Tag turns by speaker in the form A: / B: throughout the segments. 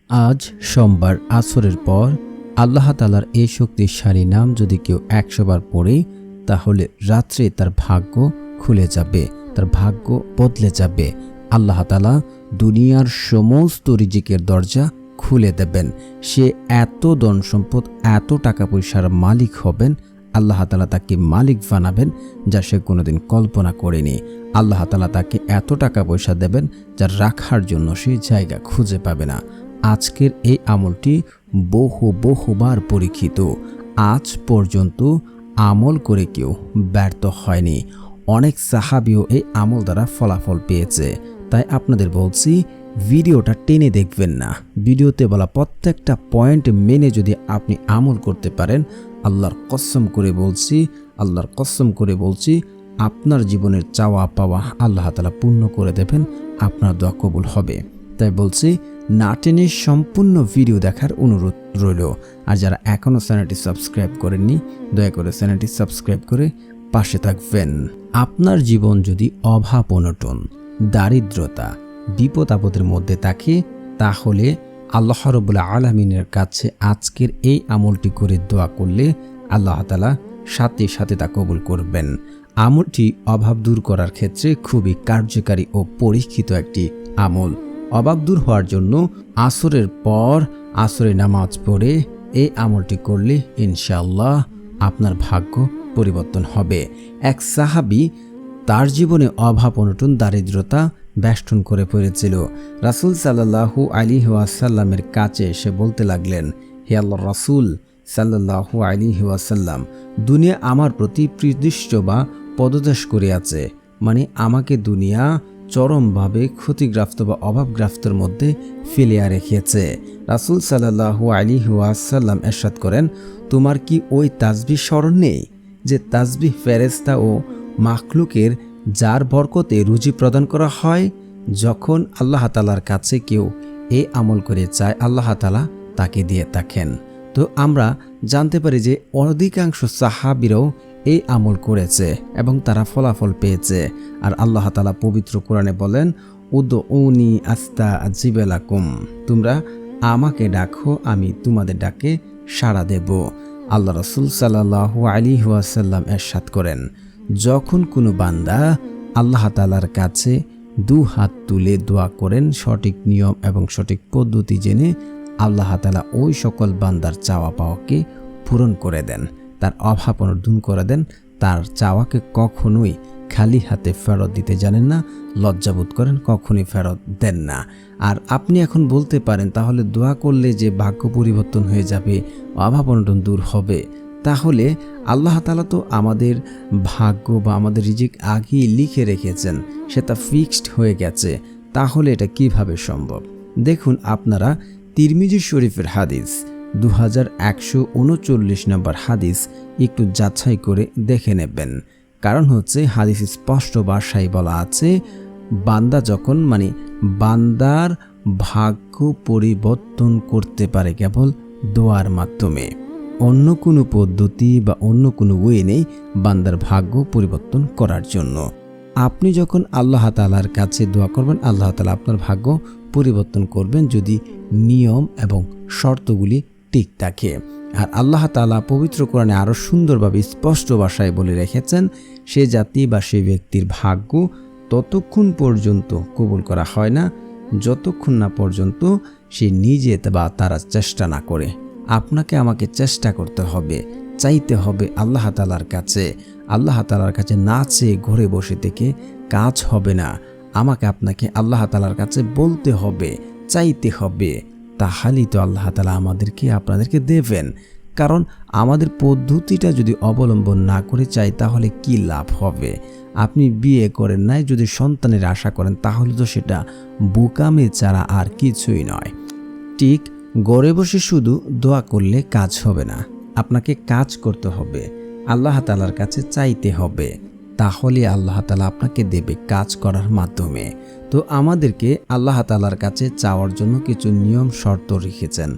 A: আজ সোমবার আসরের পর আল্লাহ তাআলার এই শক্তিশালী নাম যদি কেউ 100 বার পড়ে তাহলে রাত্রে তার ভাগ্য খুলে যাবে, তার ভাগ্য বদলে যাবে। আল্লাহ তাআলা দুনিয়ার সমস্ত রিজিকের দরজা খুলে দেবেন। সে এত ধন সম্পদ, এত টাকা পয়সার মালিক হবেন, আল্লাহ তাআলা তাকে মালিক বানাবেন যা সে কোনোদিন কল্পনা করেনি। আল্লাহ তাআলা তাকে এত টাকা পয়সা দেবেন যা রাখার জন্য সে জায়গা খুঁজে পাবে না। আজকের এই আমলটি বহুবার পরীক্ষিত। আজ পর্যন্ত আমল করে কেউ ব্যর্থ হয়নি। অনেক সাহাবীও এই আমল দ্বারা ফলাফল পেয়েছে। তাই আপনাদের বলছি, ভিডিওটা টেনে দেখবেন না। ভিডিওতে বলা প্রত্যেকটা পয়েন্ট মেনে যদি আপনি আমল করতে পারেন, আল্লাহর কসম করে বলছি আপনার জীবনের চাওয়া পাওয়া আল্লাহ তাআলা পূর্ণ করে দেবেন, আপনার দোয়া কবুল হবে। তাই বলছি, না টেনে সম্পূর্ণ ভিডিও দেখার অনুরোধ রইল। আর যারা এখনও চ্যানেলটি সাবস্ক্রাইব করেননি, দয়া করে চ্যানেলটি সাবস্ক্রাইব করে পাশে থাকবেন। আপনার জীবন যদি অভাব, অনটন, দারিদ্রতা, বিপদ আপদের মধ্যে থাকে, তাহলে আল্লাহ রাব্বুল আলামিনের কাছে আজকের এই আমলটি করে দোয়া করলে আল্লাহ তাআলা সাথে সাথে তা কবুল করবেন। আমলটি অভাব দূর করার ক্ষেত্রে খুবই কার্যকারী ও পরীক্ষিত একটি আমল। অভাব দূর হওয়ার জন্য আসরের পর আসরের নামাজ পড়ে এই আমলটি করলে ইনশাআল্লাহ আপনার ভাগ্য পরিবর্তন হবে। এক সাহাবী, তার জীবনে অভাব, অনটন, দারিদ্রতা বেষ্টন করে পড়েছিল। রাসূল সাল্লাল্লাহু আলাইহি ওয়াসাল্লামের কাছে এসে বলতে লাগলেন, হে আল্লাহর রাসূল সাল্লাল্লাহু আলাইহি ওয়াসাল্লাম, দুনিয়া আমার প্রতি প্রদৃষ্ট বা পদদেশ করিয়াছে, মানে আমাকে দুনিয়া চরমভাবে ক্ষতিগ্রস্ত বা অভাবগ্রস্তের মধ্যে ফেলিয়া রেখেছে। রাসূল সাল্লাল্লাহু আলাইহি ওয়াসাল্লাম ইরশাদ করেন, তোমার কি ওই তাসবিহ স্মরণ নেই যে তাসবিহ ফেরেশতা ও মাখলুকের যার বরকতে রুজি প্রদান করা হয়? যখন আল্লাহ তাআলার কাছে কেউ এই আমল করে চায়, আল্লাহ তাআলা তাকে দিয়ে থাকেন। তো আমরা জানতে পারি যে অধিকাংশ সাহাবীরাও এই আমল করেছে এবং তারা ফলাফল পেয়েছে। আর আল্লাহ তাআলা পবিত্র কোরআনে বলেন, উদউনি আস্তাজিব লাকুম, তোমরা আমাকে ডাকো, আমি তোমাদের ডাকে সাড়া দেব। আল্লাহ রাসূল সাল্লাল্লাহু আলাইহি ওয়াসাল্লাম ইরশাদ করেন, যখন কোনো বান্দা আল্লাহ তাআলার কাছে দু হাত তুলে দোয়া করেন সঠিক নিয়ম এবং সঠিক পদ্ধতি জেনে, আল্লাহ তাআলা ওই সকল বান্দার চাওয়া পাওয়াকে পূরণ করে দেন, তার অভাব দূর করে দেন। তার চাওয়াকে কখনোই খালি হাতে ফেরত দিতে জানেন না, লজ্জাবোধ করেন, কখনোই ফেরত দেন না। আর আপনি এখন বলতে পারেন, তাহলে দোয়া করলে যে ভাগ্য পরিবর্তন হয়ে যাবে, অভাব অনটন দূর হবে, তাহলে আল্লাহ তাআলা তো আমাদের ভাগ্য বা আমাদের রিজিক আগেই লিখে রেখেছেন, সেটা ফিক্সড হয়ে গেছে, তাহলে এটা কিভাবে সম্ভব? দেখুন, আপনারা তিরমিজি শরীফের হাদিস 2139 নম্বর হাদিস একটু যাচাই করে দেখে নেবেন। কারণ হচ্ছে হাদিস স্পষ্ট ভাষায় বলা আছে, বান্দা যখন বান্দার ভাগ্য পরিবর্তন করতে পারে কেবল দোয়ার মাধ্যমে। অন্য কোনো পদ্ধতি বা অন্য কোনো ওয়ে নেই বান্দার ভাগ্য পরিবর্তন করার জন্য। আপনি যখন আল্লাহ তাআলার কাছে দোয়া করবেন, আল্লাহ তাআলা আপনার ভাগ্য পরিবর্তন করবেন যদি নিয়ম এবং শর্তগুলি ঠিক থাকে। আর আল্লাহ তাআলা পবিত্র কোরআনে আরও সুন্দরভাবে স্পষ্ট ভাষায় বলে রেখেছেন, সে জাতি বা সে ব্যক্তির ভাগ্য ততক্ষণ পর্যন্ত কবুল করা হয় না যতক্ষণ না পর্যন্ত সে নিজে বা তারা চেষ্টা না করে। আপনাকে আমাকে চেষ্টা করতে হবে, চাইতে হবে আল্লাহ তাআলার কাছে। আল্লাহ তাআলার কাছে না চেয়ে ঘরে বসে থেকে কাজ হবে না। আমাকে আপনাকে আল্লাহ তাআলার কাছে বলতে হবে, চাইতে হবে, তাহলেই তো আল্লাহ তাআলা আমাদেরকে আপনাদেরকে দেবেন। কারণ আমাদের পদ্ধতিটা যদি অবলম্বন না করে চাই, তাহলে কি লাভ হবে? আপনি বিয়ে করেন নাই, যদি সন্তানের আশা করেন, তাহলে তো সেটা বোকামি ছাড়া আর কিছুই নয়। ঠিক ঘরে বসে শুধু দোয়া করলে কাজ হবে না, আপনাকে কাজ করতে হবে, আল্লাহ তাআলার কাছে চাইতে হবে, তাহলে আল্লাহ তাআলা আপনাকে দেবে কাজ করার মাধ্যমে। তো আমাদেরকে আল্লাহ তাআলার কাছে চাওয়ার জন্য কিছু নিয়ম শর্ত রেখেছেন।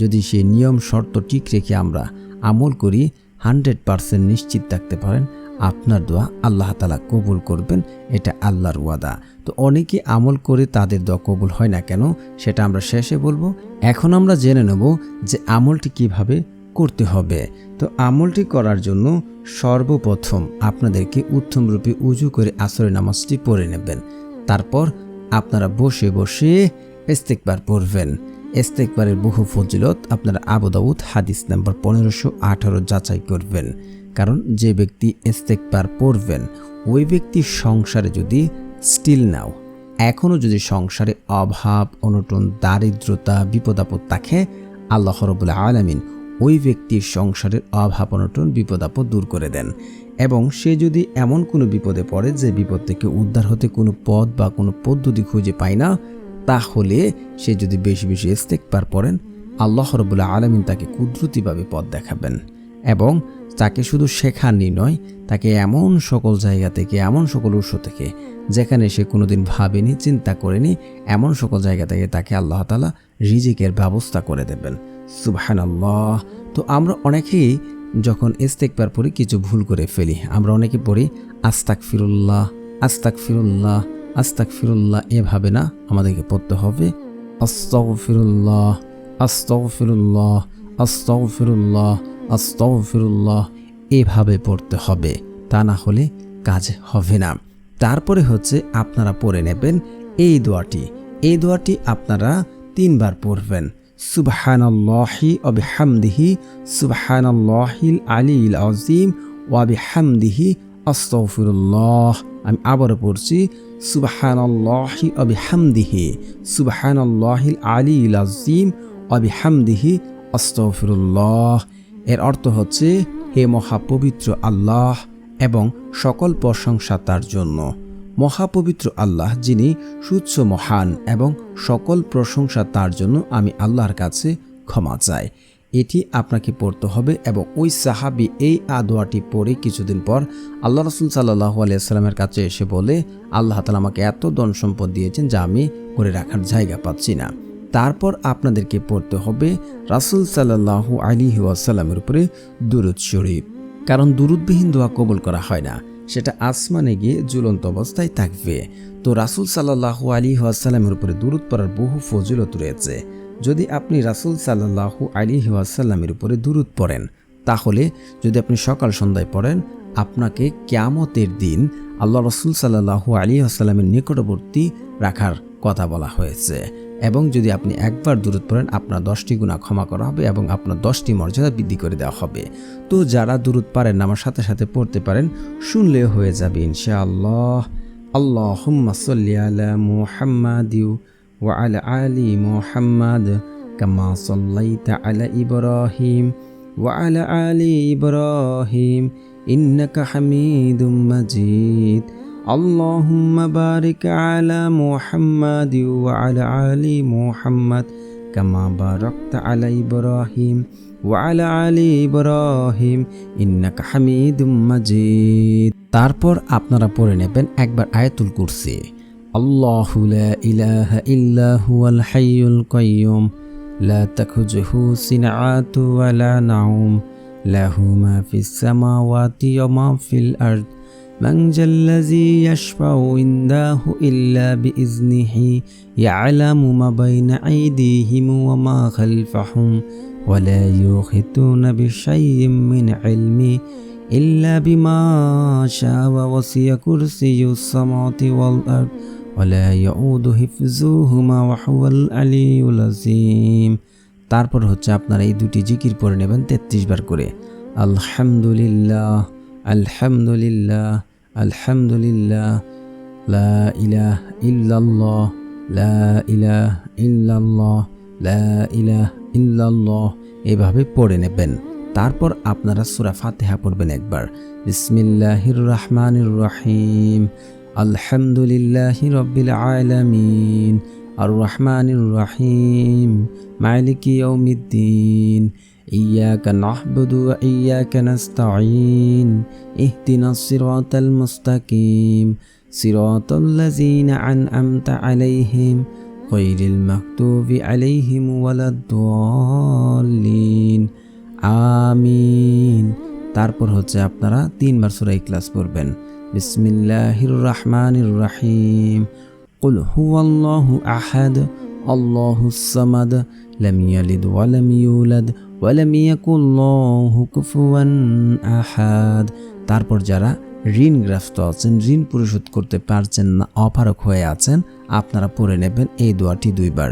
A: যদি সেই নিয়ম শর্ত ঠিক রেখে আমরা আমল করি, 100% নিশ্চিত থাকতে পারেন আপনার দোয়া আল্লাহ তাআলা কবুল করবেন, এটা আল্লাহর ওয়াদা। তো অনেকে আমল করে তাদের দোয়া কবুল হয় না কেন সেটা আমরা শেষে বলবো। এখন আমরা জেনে নেব যে আমলটি কিভাবে করতে হবে। তো আমলটি করার জন্য সর্বপ্রথম আপনাদেরকে উত্তমরূপে উজু করে আসরের নামাজটি পড়ে নেবেন। তারপর আপনারা বসে বসে ইস্তেগফার পড়বেন। ইস্তেগফারের বহু ফজিলত আপনারা আবু দাউদ হাদিস নাম্বার 1518 যাচাই করবেন। কারণ যে ব্যক্তি ইস্তেগফার পড়বেন ওই ব্যক্তির সংসারে যদি স্টিল নাও এখনও যদি সংসারে অভাব অনটন দারিদ্রতা বিপদ আপদ থাকে, আল্লাহ রাব্বুল আলামিন ওই ব্যক্তির সংসারের অভাব অনটন বিপদ আপদ দূর করে দেন। এবং সে যদি এমন কোনো বিপদে পড়ে যে বিপদ থেকে উদ্ধার হতে কোনো পথ বা কোনো পদ্ধতি খুঁজে পায় না, তাহলে সে যদি বেশি বেশি ইস্তেগফার পড়েন, আল্লাহ রাব্বুল আলামিন তাকে কুদরতিভাবে পথ দেখাবেন। এবং তাকে শুধু শেখানই নয়, তাকে এমন সকল জায়গা থেকে এমন সকল উৎস থেকে যেখানে সে কোনোদিন ভাবেনি চিন্তা করেনি এমন সকল জায়গা থেকে তাকে আল্লাহ তাআলা রিজিকের ব্যবস্থা করে দেবেন। সুবহানাল্লাহ। তো আমরা অনেকেই যখন ইস্তেগফার পড়ি কিছু ভুল করে ফেলি। আমরা অনেকে পড়ি আস্তাগফিরুল্লাহ আস্তাগফিরুল্লাহ আস্তাগফিরুল্লাহ, এভাবে না, আমাদেরকে পড়তে হবে আস্তাগফিরুল্লাহ আস্তাগফিরুল্লাহ আস্তাগফিরুল্লাহ আস্তাগফিরুল্লাহ, এভাবে পড়তে হবে, তা না হলে কাজ হবে না। তারপরে হচ্ছে আপনারা পড়ে নেবেন এই দোয়াটি। এই দোয়াটি আপনারা 3 বার পড়বেন। সুবহানাল্লাহি ওয়া বিহামদিহি সুবহানাল্লাহিল আলিয়্যিল আযীম ওয়া বিহামদিহি আস্তাগফিরুল্লাহ। আমি আবারও পড়ছি, সুবহানাল্লাহি ওয়া বিহামদিহি সুবহানাল্লাহিল আলিয়্যিল আযীম ওয়া বিহামদিহি আস্তাগফিরুল্লাহ। এর অর্থ হচ্ছে, হে মহাপবিত্র আল্লাহ এবং সকল প্রশংসা তার জন্য। মহাপবিত্র আল্লাহ যিনি সুচ্চ মহান এবং সকল প্রশংসা তার জন্য, আমি আল্লাহর কাছে ক্ষমা চাই। এটি আপনাকে পড়তে হবে। এবং ওই সাহাবী এই দোয়াটি পড়ে কিছুদিন পর আল্লাহ রাসূল সাল্লাল্লাহু আলাইহি ওয়াসাল্লামের কাছে এসে বলে, আল্লাহ তাআলা আমাকে এত ধন সম্পদ দিয়েছেন যা আমি করে রাখার জায়গা পাচ্ছি না। তারপর আপনাদেরকে পড়তে হবে রাসূল সাল্লাল্লাহু আলাইহি ওয়াসাল্লামের উপরে দুরূদ শরীফ। কারণ দুরূদবিহীন দোয়া কবুল করা হয় না, সেটা আসমানে গিয়ে ঝুলন্ত অবস্থায় থাকবে। তো রাসূল সাল্লাল্লাহু আলাইহি ওয়াসাল্লামের উপরে দুরূদ পড়ার বহু ফজিলত রয়েছে। যদি আপনি রাসূল সাল্লাল্লাহু আলাইহি ওয়াসাল্লামের উপরে দুরূদ পড়েন, তাহলে যদি আপনি সকাল সন্ধ্যায় পড়েন, আপনাকে কিয়ামতের দিন আল্লাহ রাসূল সাল্লাল্লাহু আলাইহি ওয়াসাল্লামের নিকটবর্তী রাখার কথা বলা হয়েছে। এবং যদি আপনি একবার দুরূদ পড়েন, আপনার 10টি গুনাহ ক্ষমা করা হবে এবং আপনার 10টি মর্যাদা বৃদ্ধি করে দেওয়া হবে। তো যারা দুরূদ পারেন আমার সাথে সাথে পড়তে পারেন, শুনলেও হয়ে যাবে ইনশাআল্লাহ। আল্লাহুম্মা সাল্লি আলা মুহাম্মাদি ওয়া আলা আলি মুহাম্মাদ কামা সাল্লাইতা আলা ইব্রাহিম ওয়া আলা আলি ইব্রাহিম ইন্নাকা হামিদুম মাজিদ। اللهم بارك على محمد وعلى آل محمد كما باركت على إبراهيم وعلى آل إبراهيم إنك حميد مجيد। তারপর আপনারা পড়ে নেবেন একবার আয়াতুল কুরসি। আল্লাহু লা ইলাহা ইল্লা হুয়াল হাইয়ুল কাইয়্যুম লা তাখুযুহু সিনআতু ওয়া লা নাওম লাহু মা ফিস সামাওয়াতি ওয়া মা ফিল আরদ من ذا الذي يشفع عنده إلا بإذنه يعلم ما بين أيديهم وما خلفهم ولا يحيطون بشيء من علمه إلا بما شاء وسع كرسيه السماوات والأرض ولا يؤوده حفظهما وهو العلي العظيم। তারপর হচ্ছে আপনারা এই দুটি জিকির পড়ে নেবেন 33 বার করে। আলহামদুলিল্লাহ আলহামদুলিল্লাহ আলহামদুলিল্লাহ লা ইলাহা ইল্লাল্লাহ লা ইলাহা ইল্লাল্লাহ লা ইলাহা ইল্লাল্লাহ, এভাবে পড়ে নেবেন। তারপর আপনারা সূরা ফাতিহা পড়বেন একবার। বিসমিল্লাহির রহমানির রহিম আলহামদুলিল্লাহি রাব্বিল আলামিন আর রহমানির রহিম মালিকি ইয়াউমিদ্দিন إياك نعبد وإياك نستعين اهدنا الصراط المستقيم صراط الذين أنعمت عليهم غير المغضوب عليهم ولا الضالين آمين। তারপর হচ্ছে আপনারা 3 বার সূরা ইখলাস পড়বেন। বিসমিল্লাহির রহমানির রহিম কুল হুয়াল্লাহু আহাদ আল্লাহুস সামাদ লাম ইয়ালিদ ওয়া লাম ইউলাদ ওয়া লাম ইয়াকুল লাহু কুফুয়ান আহাদ। তারপর যারা ঋণগ্রস্ত আছেন, ঋণ পরিশোধ করতে পারছেন না, অপারক হয়ে আছেন, আপনারা পড়ে নেবেন এই দোয়াটি 2 বার।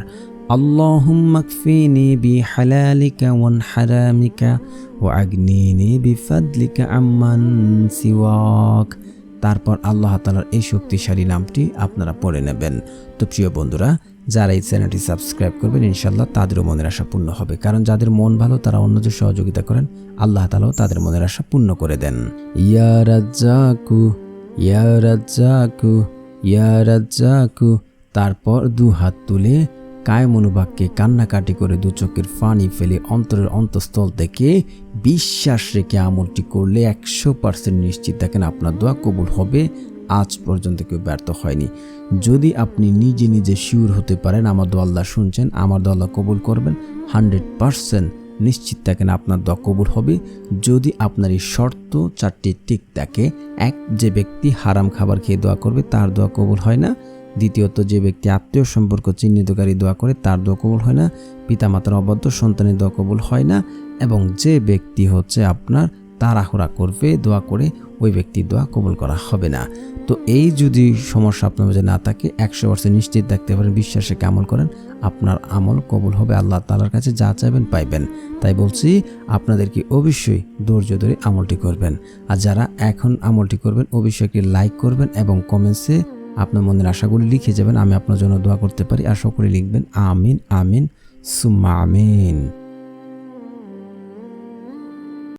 A: আল্লাহুম্মা কফিনি বিহালালিকা ওয়ান হারামিকা ওয়া আগনিনি বিফাদলিকা আম্মান সিওয়াক। তারপর আল্লাহ তাআলার এই শক্তিশালী নামটি আপনারা পড়ে নেবেন। তো প্রিয় বন্ধুরা, যারা এই চ্যানেলটি সাবস্ক্রাইব করবেন ইনশাআল্লাহ তাদেরও মনের আশা পূর্ণ হবে, কারণ যাদের মন ভালো তারা অন্যদের সহযোগিতা করেন, আল্লাহ তাআলাও তাদের মনের আশা পূর্ণ করে দেন। ইয়া রাজ্জাকু ইয়া রাজ্জাকু ইয়া রাজ্জাকু। তারপর 2 হাত তুলে কায় মনোবাক্যে কান্নাকাটি করে 2 চোখের পানি ফেলে অন্তরের অন্তঃস্থল থেকে বিশ্বাস রেখে আমলটি করলে 100% নিশ্চিত থাকেন আপনার দোয়া কবুল হবে। আজ পর্যন্ত কেউ ব্যর্থ হয়নি। যদি আপনি নিজে নিজে শিওর হতে পারেন আমার দোয়া আল্লাহ শুনছেন, আমার দোয়া আল্লাহ কবুল করবেন, 100% নিশ্চিত থাকেন আপনার দোয়া কবুল হবে। যদি আপনার এই শর্ত 4টি ঠিক থাকে, 1, যে ব্যক্তি হারাম খাবার খেয়ে দোয়া করবে তার দোয়া কবুল হয় না। দ্বিতীয়ত, যে ব্যক্তি আত্মীয় সম্পর্ক চিহ্নিতকারী দোয়া করে তার দোয়া কবুল হয় না। পিতামাতার অবাধ্য সন্তানের দোয়া কবুল হয় না। এবং যে ব্যক্তি আপনার তাড়াহুড়া করবে দোয়া করে, ওই ব্যক্তির দোয়া কবুল করা হবে না। তো এই যদি সমস্যা আপনার মাঝে না থাকে, 100% নিশ্চিত থাকতে পারেন, বিশ্বাসে আমল করেন, আপনার আমল কবুল হবে। আল্লাহ তাআলার কাছে যা চাইবেন পাইবেন। তাই বলছি আপনাদেরকে অবশ্যই ধৈর্য ধরে আমলটি করবেন। আর যারা এখন আমলটি করবেন অবশ্যই একটি লাইক করবেন এবং কমেন্টসে আপনার মনের আশাগুলি লিখে যাবেন, আমি আপনার জন্য দোয়া করতে পারি। আর সকলে লিখবেন আমিন আমিন সুম্মা আমিন।